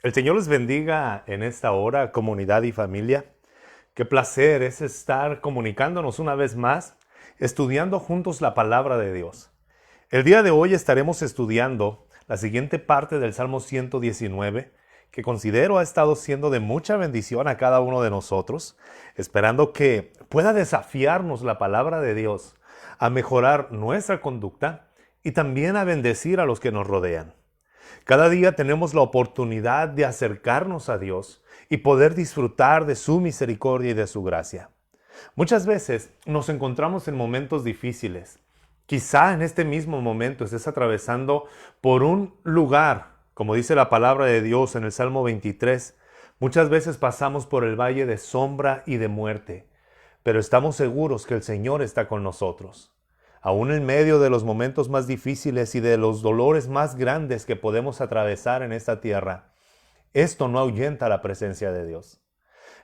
El Señor les bendiga en esta hora, comunidad y familia. Qué placer es estar comunicándonos una vez más, estudiando juntos la palabra de Dios. El día de hoy estaremos estudiando la siguiente parte del Salmo 119, que considero ha estado siendo de mucha bendición a cada uno de nosotros, esperando que pueda desafiarnos la palabra de Dios a mejorar nuestra conducta y también a bendecir a los que nos rodean. Cada día tenemos la oportunidad de acercarnos a Dios y poder disfrutar de su misericordia y de su gracia. Muchas veces nos encontramos en momentos difíciles. Quizá en este mismo momento estés atravesando por un lugar, como dice la palabra de Dios en el Salmo 23. Muchas veces pasamos por el valle de sombra y de muerte, pero estamos seguros que el Señor está con nosotros. Aún en medio de los momentos más difíciles y de los dolores más grandes que podemos atravesar en esta tierra, esto no ahuyenta la presencia de Dios.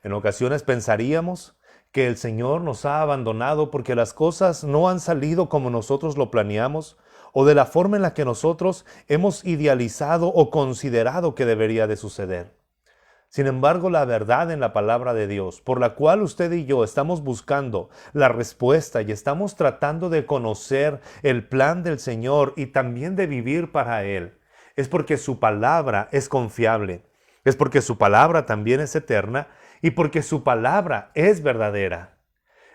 En ocasiones pensaríamos que el Señor nos ha abandonado porque las cosas no han salido como nosotros lo planeamos o de la forma en la que nosotros hemos idealizado o considerado que debería de suceder. Sin embargo, la verdad en la palabra de Dios, por la cual usted y yo estamos buscando la respuesta y estamos tratando de conocer el plan del Señor y también de vivir para Él, es porque su palabra es confiable, es porque su palabra también es eterna y porque su palabra es verdadera.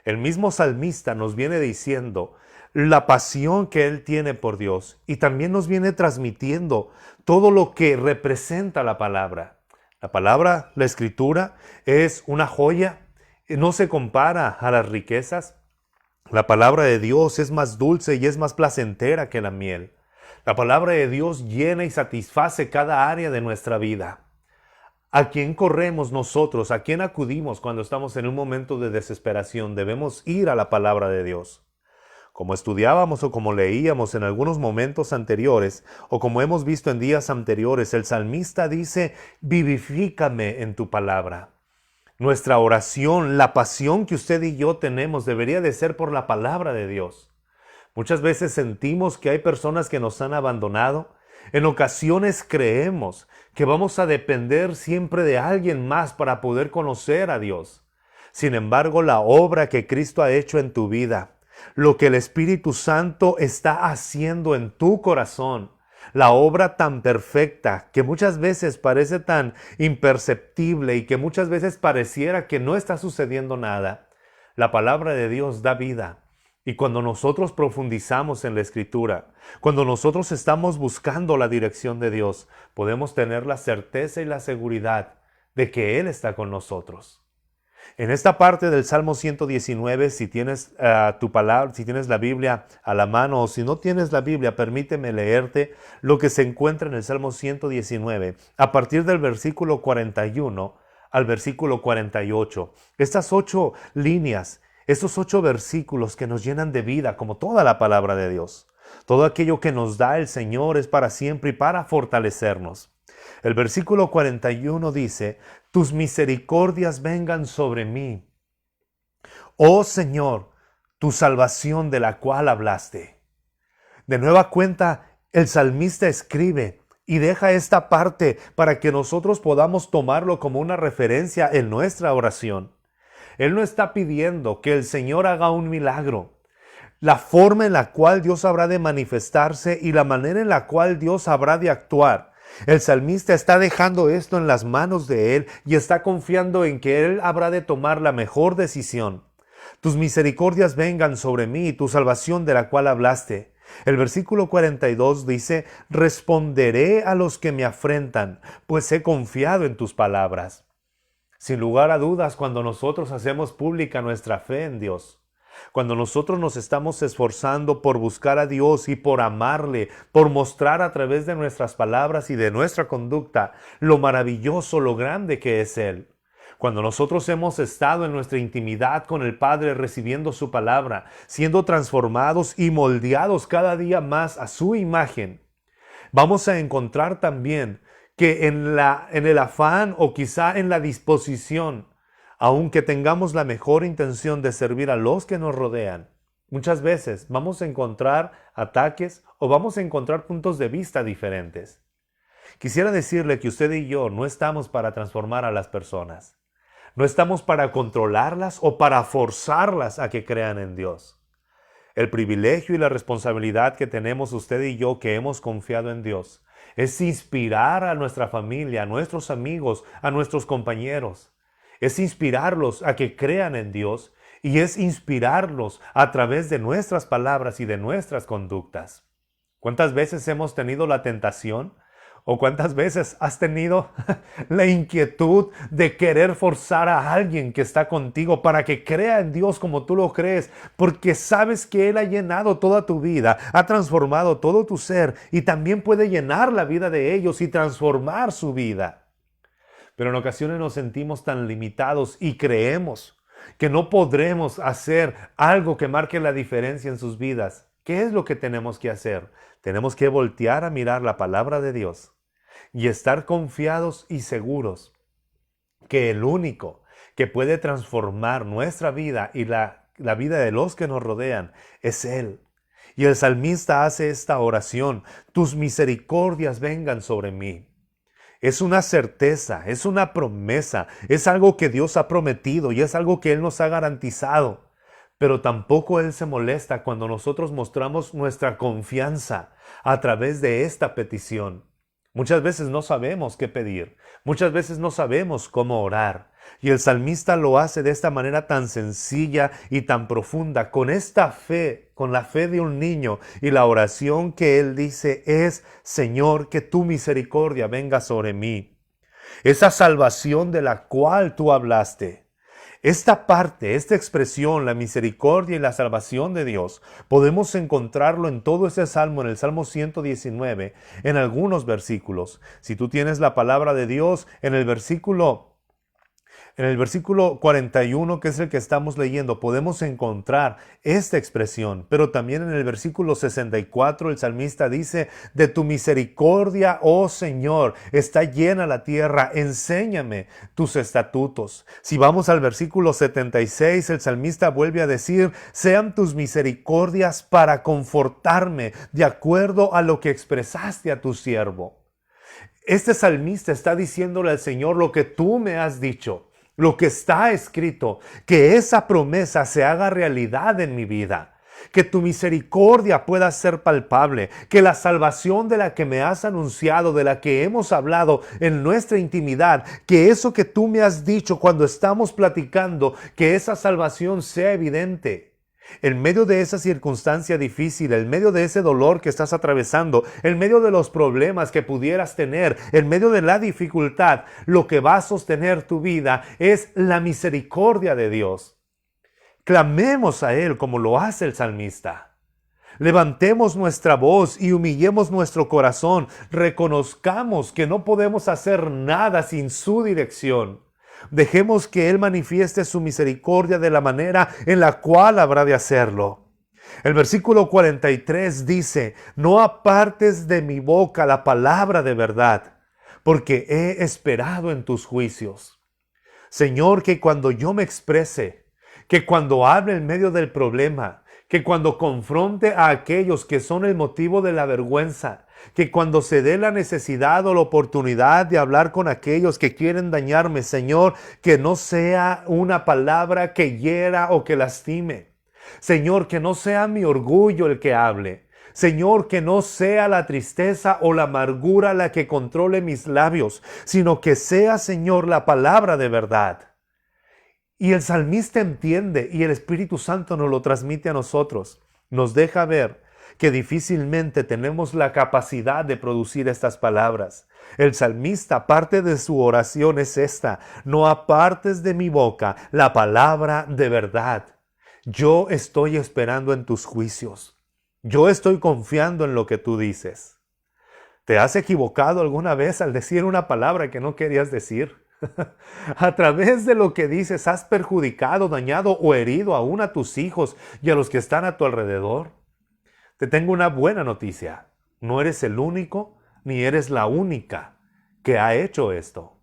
El mismo salmista nos viene diciendo la pasión que él tiene por Dios y también nos viene transmitiendo todo lo que representa la palabra. La palabra, la escritura, es una joya, no se compara a las riquezas. La palabra de Dios es más dulce y es más placentera que la miel. La palabra de Dios llena y satisface cada área de nuestra vida. ¿A quién corremos nosotros? ¿A quién acudimos cuando estamos en un momento de desesperación? Debemos ir a la palabra de Dios. Como estudiábamos o como leíamos en algunos momentos anteriores, o como hemos visto en días anteriores, el salmista dice, vivifícame en tu palabra. Nuestra oración, la pasión que usted y yo tenemos, debería de ser por la palabra de Dios. Muchas veces sentimos que hay personas que nos han abandonado. En ocasiones creemos que vamos a depender siempre de alguien más para poder conocer a Dios. Sin embargo, la obra que Cristo ha hecho en tu vida, lo que el Espíritu Santo está haciendo en tu corazón, la obra tan perfecta que muchas veces parece tan imperceptible y que muchas veces pareciera que no está sucediendo nada, la palabra de Dios da vida. Y cuando nosotros profundizamos en la Escritura, cuando nosotros estamos buscando la dirección de Dios, podemos tener la certeza y la seguridad de que Él está con nosotros. En esta parte del Salmo 119, si tienes tu palabra, si tienes la Biblia a la mano o si no tienes la Biblia, permíteme leerte lo que se encuentra en el Salmo 119, a partir del versículo 41 al versículo 48. Estas 8 líneas, estos 8 versículos que nos llenan de vida, como toda la palabra de Dios. Todo aquello que nos da el Señor es para siempre y para fortalecernos. El versículo 41 dice, tus misericordias vengan sobre mí. Oh Señor, tu salvación de la cual hablaste. De nueva cuenta, el salmista escribe y deja esta parte para que nosotros podamos tomarlo como una referencia en nuestra oración. Él no está pidiendo que el Señor haga un milagro. La forma en la cual Dios habrá de manifestarse y la manera en la cual Dios habrá de actuar. El salmista está dejando esto en las manos de Él y está confiando en que Él habrá de tomar la mejor decisión. Tus misericordias vengan sobre mí y tu salvación de la cual hablaste. El versículo 42 dice, responderé a los que me afrentan, pues he confiado en tus palabras. Sin lugar a dudas, cuando nosotros hacemos pública nuestra fe en Dios, cuando nosotros nos estamos esforzando por buscar a Dios y por amarle, por mostrar a través de nuestras palabras y de nuestra conducta lo maravilloso, lo grande que es Él. Cuando nosotros hemos estado en nuestra intimidad con el Padre recibiendo su palabra, siendo transformados y moldeados cada día más a su imagen, vamos a encontrar también que en el afán o quizá en la disposición, aunque tengamos la mejor intención de servir a los que nos rodean, muchas veces vamos a encontrar ataques o vamos a encontrar puntos de vista diferentes. Quisiera decirle que usted y yo no estamos para transformar a las personas. No estamos para controlarlas o para forzarlas a que crean en Dios. El privilegio y la responsabilidad que tenemos usted y yo que hemos confiado en Dios es inspirar a nuestra familia, a nuestros amigos, a nuestros compañeros. Es inspirarlos a que crean en Dios y es inspirarlos a través de nuestras palabras y de nuestras conductas. ¿Cuántas veces hemos tenido la tentación? ¿O cuántas veces has tenido la inquietud de querer forzar a alguien que está contigo para que crea en Dios como tú lo crees? Porque sabes que Él ha llenado toda tu vida, ha transformado todo tu ser y también puede llenar la vida de ellos y transformar su vida. Pero en ocasiones nos sentimos tan limitados y creemos que no podremos hacer algo que marque la diferencia en sus vidas. ¿Qué es lo que tenemos que hacer? Tenemos que voltear a mirar la palabra de Dios y estar confiados y seguros que el único que puede transformar nuestra vida y la vida de los que nos rodean es Él. Y el salmista hace esta oración: tus misericordias vengan sobre mí. Es una certeza, es una promesa, es algo que Dios ha prometido y es algo que Él nos ha garantizado. Pero tampoco Él se molesta cuando nosotros mostramos nuestra confianza a través de esta petición. Muchas veces no sabemos qué pedir, muchas veces no sabemos cómo orar. Y el salmista lo hace de esta manera tan sencilla y tan profunda, con esta fe, con la fe de un niño. Y la oración que él dice es: Señor, que tu misericordia venga sobre mí. Esa salvación de la cual tú hablaste. Esta parte, esta expresión, la misericordia y la salvación de Dios, podemos encontrarlo en todo ese salmo, en el Salmo 119, en algunos versículos. Si tú tienes la palabra de Dios, en el versículo 41, que es el que estamos leyendo, podemos encontrar esta expresión. Pero también en el versículo 64 el salmista dice: de tu misericordia, oh Señor, está llena la tierra, enséñame tus estatutos. Si vamos al versículo 76, el salmista vuelve a decir: sean tus misericordias para confortarme, de acuerdo a lo que expresaste a tu siervo. Este salmista está diciéndole al Señor: lo que tú me has dicho, lo que está escrito, que esa promesa se haga realidad en mi vida, que tu misericordia pueda ser palpable, que la salvación de la que me has anunciado, de la que hemos hablado en nuestra intimidad, que eso que tú me has dicho cuando estamos platicando, que esa salvación sea evidente. En medio de esa circunstancia difícil, en medio de ese dolor que estás atravesando, en medio de los problemas que pudieras tener, en medio de la dificultad, lo que va a sostener tu vida es la misericordia de Dios. Clamemos a Él como lo hace el salmista. Levantemos nuestra voz y humillemos nuestro corazón. Reconozcamos que no podemos hacer nada sin su dirección. Dejemos que Él manifieste su misericordia de la manera en la cual habrá de hacerlo. El versículo 43 dice: no apartes de mi boca la palabra de verdad, porque he esperado en tus juicios. Señor, que cuando yo me exprese, que cuando hable en medio del problema, que cuando confronte a aquellos que son el motivo de la vergüenza, que cuando se dé la necesidad o la oportunidad de hablar con aquellos que quieren dañarme, Señor, que no sea una palabra que hiera o que lastime. Señor, que no sea mi orgullo el que hable. Señor, que no sea la tristeza o la amargura la que controle mis labios, sino que sea, Señor, la palabra de verdad. Y el salmista entiende, y el Espíritu Santo nos lo transmite a nosotros. Nos deja ver que difícilmente tenemos la capacidad de producir estas palabras. El salmista, parte de su oración es esta: no apartes de mi boca la palabra de verdad. Yo estoy esperando en tus juicios. Yo estoy confiando en lo que tú dices. ¿Te has equivocado alguna vez al decir una palabra que no querías decir? A través de lo que dices, ¿has perjudicado, dañado o herido aún a tus hijos y a los que están a tu alrededor? Te tengo una buena noticia. No eres el único ni eres la única que ha hecho esto.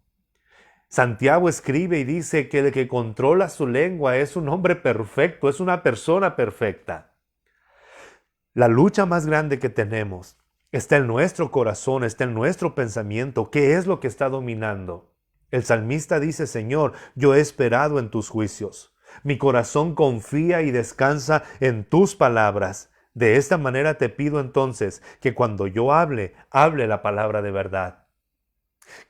Santiago escribe y dice que el que controla su lengua es un hombre perfecto, es una persona perfecta. La lucha más grande que tenemos está en nuestro corazón, está en nuestro pensamiento. ¿Qué es lo que está dominando? El salmista dice, Señor, yo he esperado en tus juicios. Mi corazón confía y descansa en tus palabras. De esta manera te pido entonces que cuando yo hable, hable la palabra de verdad.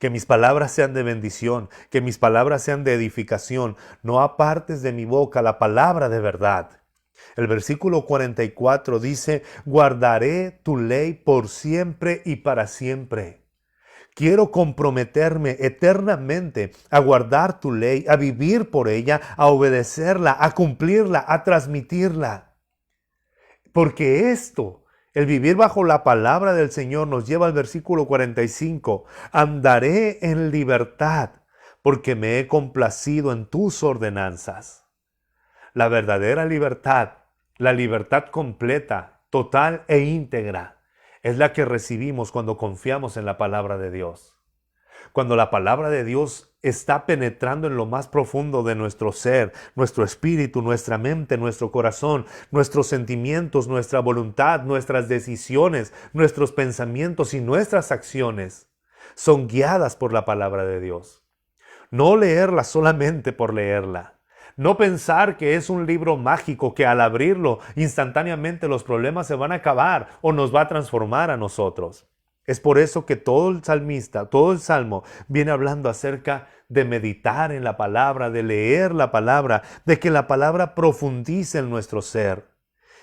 Que mis palabras sean de bendición, que mis palabras sean de edificación. No apartes de mi boca la palabra de verdad. El versículo 44 dice, guardaré tu ley por siempre y para siempre. Quiero comprometerme eternamente a guardar tu ley, a vivir por ella, a obedecerla, a cumplirla, a transmitirla. Porque esto, el vivir bajo la palabra del Señor, nos lleva al versículo 45. Andaré en libertad, porque me he complacido en tus ordenanzas. La verdadera libertad, la libertad completa, total e íntegra, es la que recibimos cuando confiamos en la palabra de Dios. Cuando la palabra de Dios está penetrando en lo más profundo de nuestro ser, nuestro espíritu, nuestra mente, nuestro corazón, nuestros sentimientos, nuestra voluntad, nuestras decisiones, nuestros pensamientos y nuestras acciones son guiadas por la palabra de Dios. No leerla solamente por leerla. No pensar que es un libro mágico que al abrirlo instantáneamente los problemas se van a acabar o nos va a transformar a nosotros. Es por eso que todo el salmista, todo el salmo viene hablando acerca de meditar en la palabra, de leer la palabra, de que la palabra profundice en nuestro ser.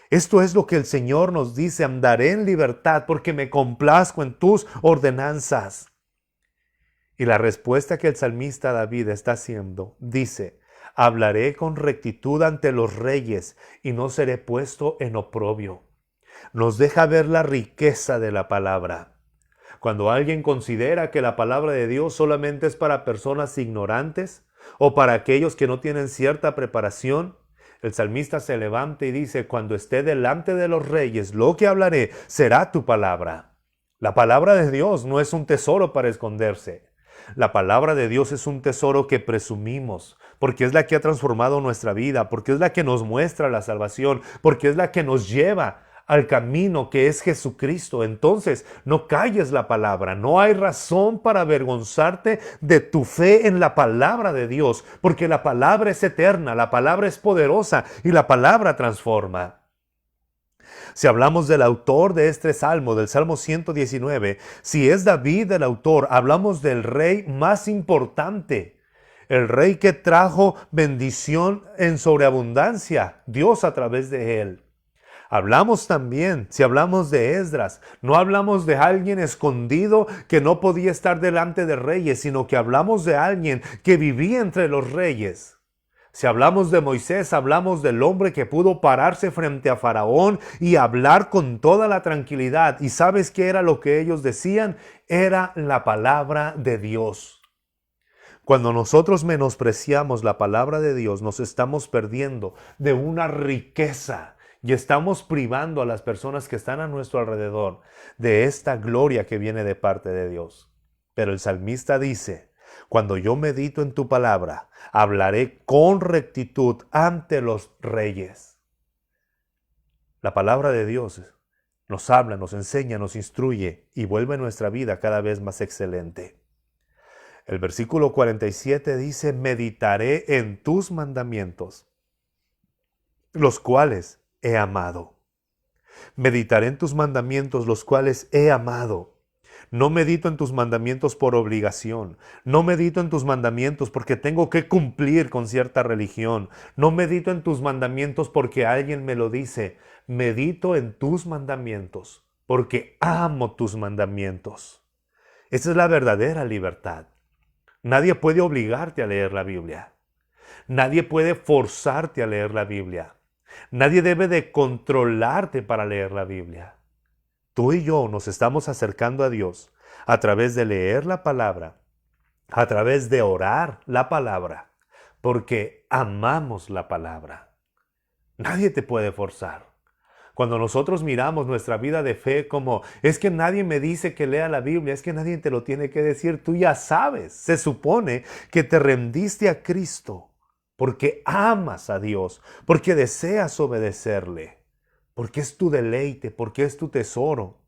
Esto es lo que el Señor nos dice, andaré en libertad porque me complazco en tus ordenanzas. Y la respuesta que el salmista David está haciendo dice, hablaré con rectitud ante los reyes y no seré puesto en oprobio. Nos deja ver la riqueza de la palabra. Cuando alguien considera que la palabra de Dios solamente es para personas ignorantes o para aquellos que no tienen cierta preparación, el salmista se levanta y dice, cuando esté delante de los reyes, lo que hablaré será tu palabra. La palabra de Dios no es un tesoro para esconderse. La palabra de Dios es un tesoro que presumimos, porque es la que ha transformado nuestra vida, porque es la que nos muestra la salvación, porque es la que nos lleva al camino que es Jesucristo. Entonces, no calles la palabra. No hay razón para avergonzarte de tu fe en la palabra de Dios, porque la palabra es eterna, la palabra es poderosa y la palabra transforma. Si hablamos del autor de este salmo, del Salmo 119, si es David el autor, hablamos del rey más importante, el rey que trajo bendición en sobreabundancia, Dios a través de él. Hablamos también, si hablamos de Esdras, no hablamos de alguien escondido que no podía estar delante de reyes, sino que hablamos de alguien que vivía entre los reyes. Si hablamos de Moisés, hablamos del hombre que pudo pararse frente a Faraón y hablar con toda la tranquilidad. ¿Y sabes qué era lo que ellos decían? Era la palabra de Dios. Cuando nosotros menospreciamos la palabra de Dios, nos estamos perdiendo de una riqueza y estamos privando a las personas que están a nuestro alrededor de esta gloria que viene de parte de Dios. Pero el salmista dice, cuando yo medito en tu palabra, hablaré con rectitud ante los reyes. La palabra de Dios nos habla, nos enseña, nos instruye y vuelve nuestra vida cada vez más excelente. El versículo 47 dice, meditaré en tus mandamientos, los cuales he amado. Meditaré en tus mandamientos, los cuales he amado. No medito en tus mandamientos por obligación. No medito en tus mandamientos porque tengo que cumplir con cierta religión. No medito en tus mandamientos porque alguien me lo dice. Medito en tus mandamientos porque amo tus mandamientos. Esa es la verdadera libertad. Nadie puede obligarte a leer la Biblia. Nadie puede forzarte a leer la Biblia. Nadie debe de controlarte para leer la Biblia. Tú y yo nos estamos acercando a Dios a través de leer la palabra, a través de orar la palabra, porque amamos la palabra. Nadie te puede forzar. Cuando nosotros miramos nuestra vida de fe como, es que nadie me dice que lea la Biblia, es que nadie te lo tiene que decir, tú ya sabes, se supone que te rendiste a Cristo porque amas a Dios, porque deseas obedecerle, porque es tu deleite, porque es tu tesoro.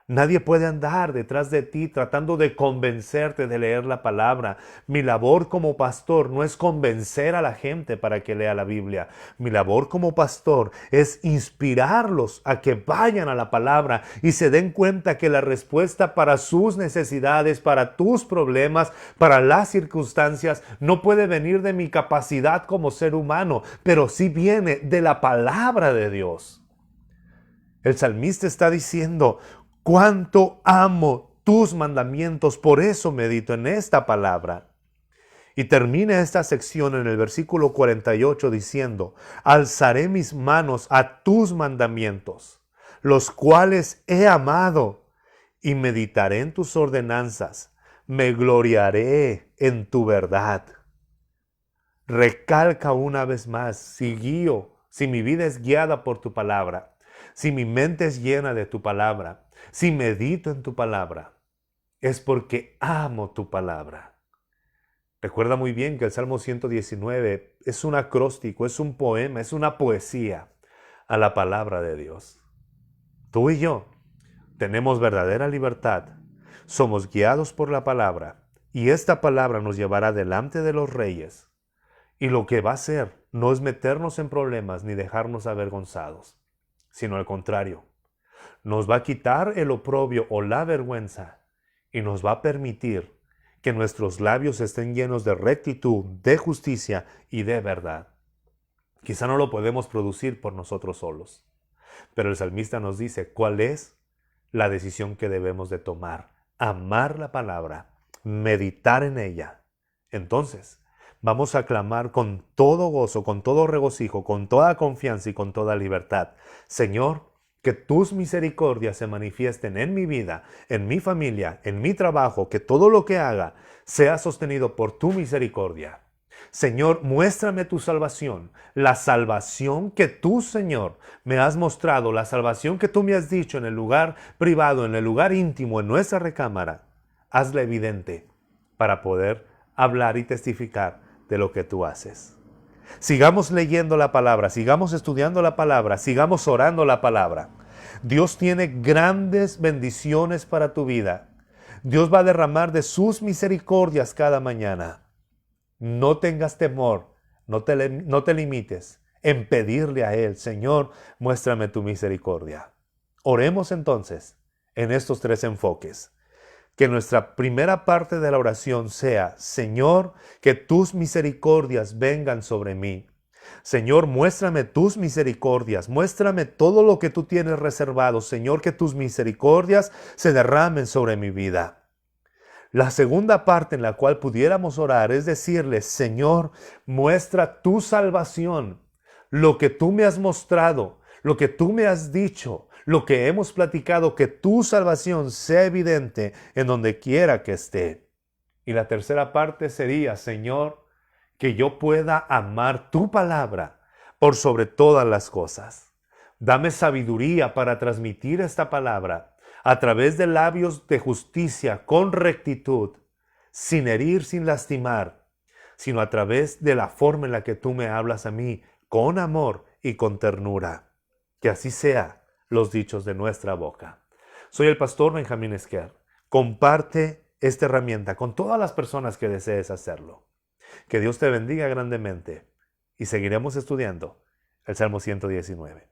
Nadie puede andar detrás de ti tratando de convencerte de leer la palabra. Mi labor como pastor no es convencer a la gente para que lea la Biblia. Mi labor como pastor es inspirarlos a que vayan a la palabra y se den cuenta que la respuesta para sus necesidades, para tus problemas, para las circunstancias, no puede venir de mi capacidad como ser humano, pero sí viene de la palabra de Dios. El salmista está diciendo: cuánto amo tus mandamientos, por eso medito en esta palabra. Y termina esta sección en el versículo 48 diciendo: alzaré mis manos a tus mandamientos, los cuales he amado, y meditaré en tus ordenanzas, me gloriaré en tu verdad. Recalca una vez más: si mi vida es guiada por tu palabra, si mi mente es llena de tu palabra, si medito en tu palabra, es porque amo tu palabra. Recuerda muy bien que el Salmo 119 es un acróstico, es un poema, es una poesía a la palabra de Dios. Tú y yo tenemos verdadera libertad, somos guiados por la palabra, y esta palabra nos llevará delante de los reyes. Y lo que va a hacer no es meternos en problemas ni dejarnos avergonzados, sino al contrario, nos va a quitar el oprobio o la vergüenza y nos va a permitir que nuestros labios estén llenos de rectitud, de justicia y de verdad. Quizá no lo podemos producir por nosotros solos, pero el salmista nos dice cuál es la decisión que debemos de tomar: amar la palabra, meditar en ella. Entonces, vamos a clamar con todo gozo, con todo regocijo, con toda confianza y con toda libertad: Señor, que tus misericordias se manifiesten en mi vida, en mi familia, en mi trabajo, que todo lo que haga sea sostenido por tu misericordia. Señor, muéstrame tu salvación, la salvación que tú, Señor, me has mostrado, la salvación que tú me has dicho en el lugar privado, en el lugar íntimo, en nuestra recámara. Hazla evidente para poder hablar y testificar de lo que tú haces. Sigamos leyendo la palabra, sigamos estudiando la palabra, sigamos orando la palabra. Dios tiene grandes bendiciones para tu vida. Dios va a derramar de sus misericordias cada mañana. No tengas temor, no te limites en pedirle a Él: Señor, muéstrame tu misericordia. Oremos entonces en estos tres enfoques. Que nuestra primera parte de la oración sea: Señor, que tus misericordias vengan sobre mí. Señor, muéstrame tus misericordias, muéstrame todo lo que tú tienes reservado. Señor, que tus misericordias se derramen sobre mi vida. La segunda parte en la cual pudiéramos orar es decirle: Señor, muestra tu salvación, lo que tú me has mostrado, lo que tú me has dicho, lo que hemos platicado, que tu salvación sea evidente en donde quiera que esté. Y la tercera parte sería: Señor, que yo pueda amar tu palabra por sobre todas las cosas. Dame sabiduría para transmitir esta palabra a través de labios de justicia, con rectitud, sin herir, sin lastimar, sino a través de la forma en la que tú me hablas a mí, con amor y con ternura. Que así sea los dichos de nuestra boca. Soy el pastor Benjamín Esquer. Comparte esta herramienta con todas las personas que desees hacerlo. Que Dios te bendiga grandemente y seguiremos estudiando el Salmo 119.